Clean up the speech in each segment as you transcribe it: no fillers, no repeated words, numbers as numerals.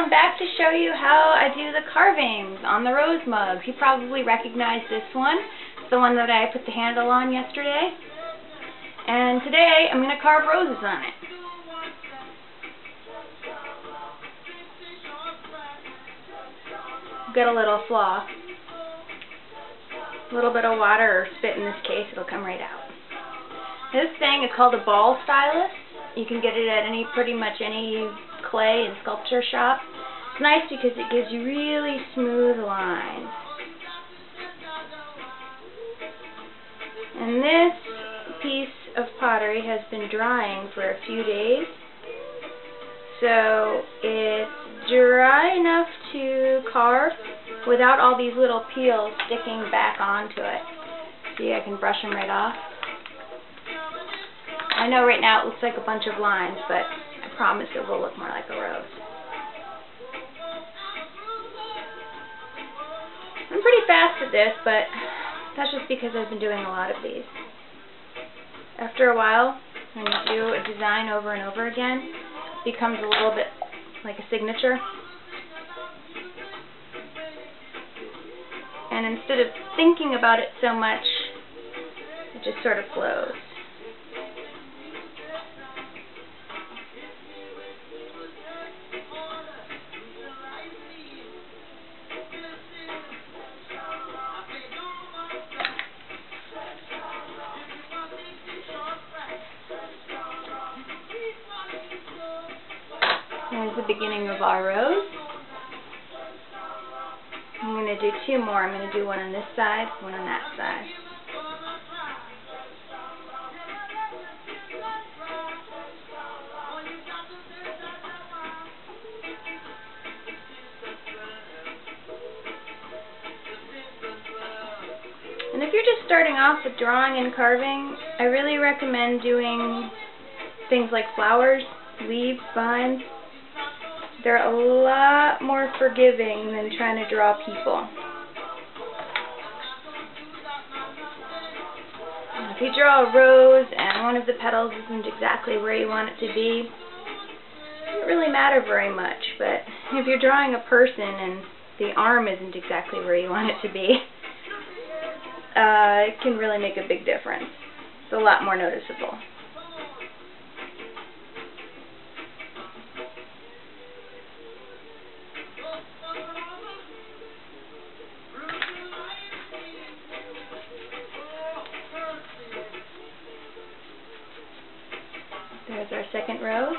I'm back to show you how I do the carvings on the rose mugs. You probably recognize this one. It's the one that I put the handle on yesterday. And today I'm going to carve roses on it. Get a little flaw. A little bit of water or spit in this case, it'll come right out. This thing is called a ball stylus. You can get it at pretty much any clay and sculpture shop. It's nice because it gives you really smooth lines. And this piece of pottery has been drying for a few days. So it's dry enough to carve without all these little peels sticking back onto it. See, I can brush them right off. I know right now it looks like a bunch of lines, but I promise it will look more like a rose. I'm pretty fast at this, but that's just because I've been doing a lot of these. After a while, when you do a design over and over again, it becomes a little bit like a signature. And instead of thinking about it so much, it just sort of flows. Here's the beginning of our rose. I'm going to do two more. I'm going to do one on this side, one on that side. And if you're just starting off with drawing and carving, I really recommend doing things like flowers, leaves, vines. They're a lot more forgiving than trying to draw people. If you draw a rose and one of the petals isn't exactly where you want it to be, it doesn't really matter very much. But if you're drawing a person and the arm isn't exactly where you want it to be, it can really make a big difference. It's a lot more noticeable. There's our second rose.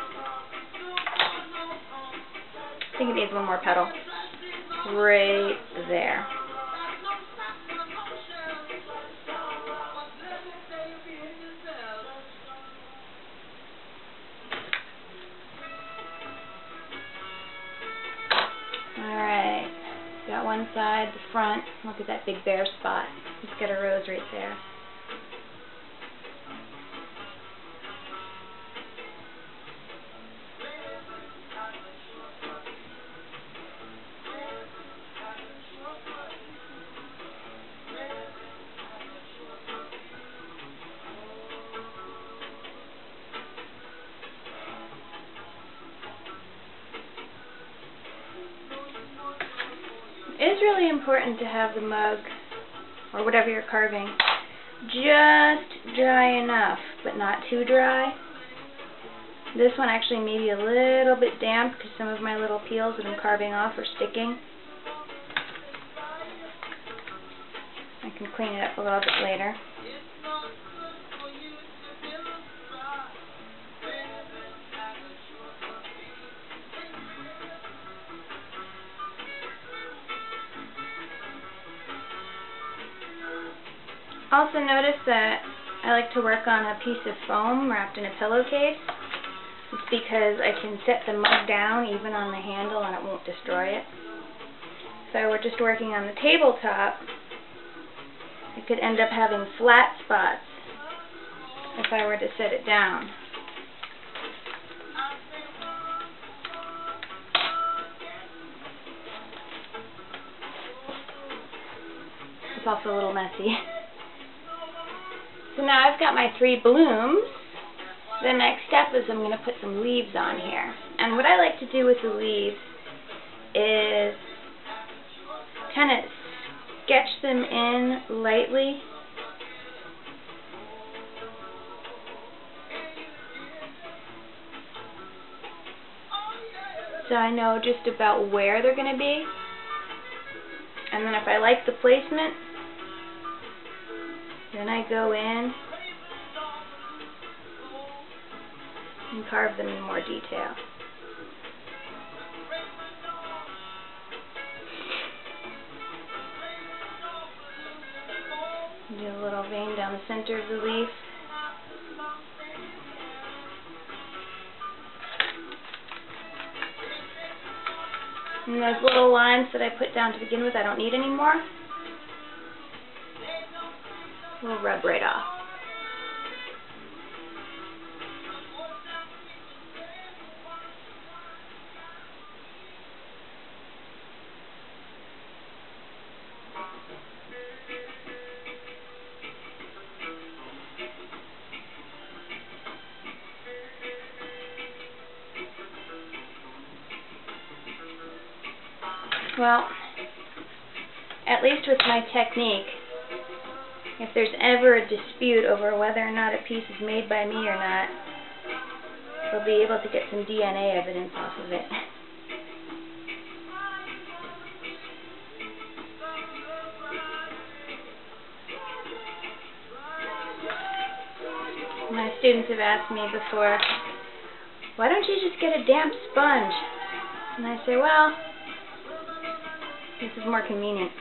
I think it needs one more petal. Right there. Alright. Got one side, the front. Look at that big bare spot. Let's get a rose right there. It is really important to have the mug, or whatever you're carving, just dry enough, but not too dry. This one actually may be a little bit damp because some of my little peels that I'm carving off are sticking. I can clean it up a little bit later. Also notice that I like to work on a piece of foam wrapped in a pillowcase. It's because I can set the mug down even on the handle and it won't destroy it. If I were just working on the tabletop, I could end up having flat spots if I were to set it down. It's also a little messy. So now I've got my 3 blooms. The next step is I'm going to put some leaves on here. And what I like to do with the leaves is kind of sketch them in lightly. So I know just about where they're going to be. And then if I like the placement, then I go in and carve them in more detail. Do a little vein down the center of the leaf. And those little lines that I put down to begin with, I don't need anymore. We'll rub right off. Well, at least with my technique, if there's ever a dispute over whether or not a piece is made by me or not, we'll be able to get some DNA evidence off of it. My students have asked me before, why don't you just get a damp sponge? And I say, well, this is more convenient.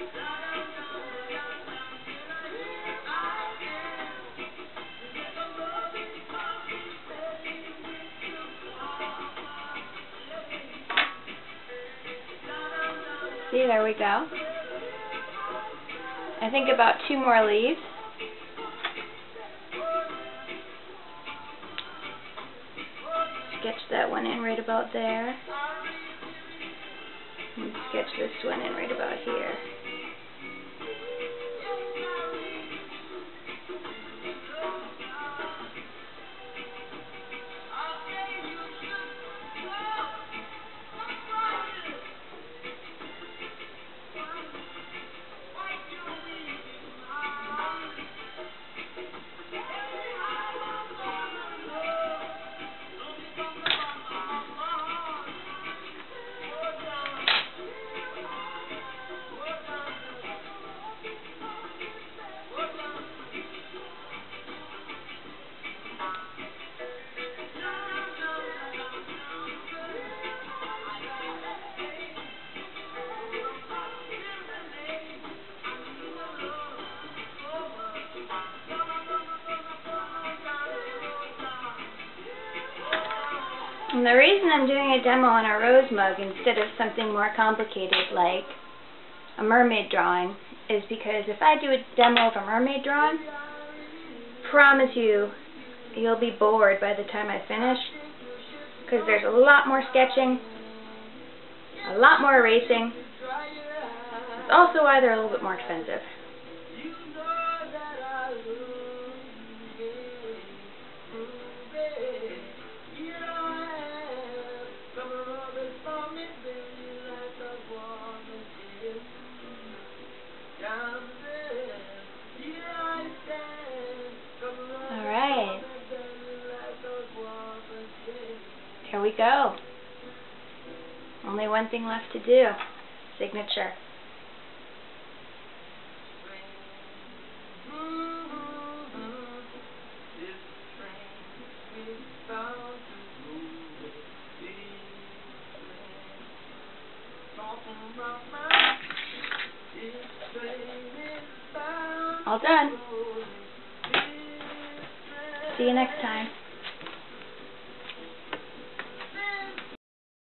See, there we go. I think about 2 more leaves. Sketch that one in right about there. And sketch this one in right about here. And the reason I'm doing a demo on a rose mug instead of something more complicated like a mermaid drawing is because if I do a demo of a mermaid drawing, promise you, you'll be bored by the time I finish, because there's a lot more sketching, a lot more erasing. It's also why they're a little bit more expensive. Alright. Here we go. Only one thing left to do. Signature. All done. See you next time.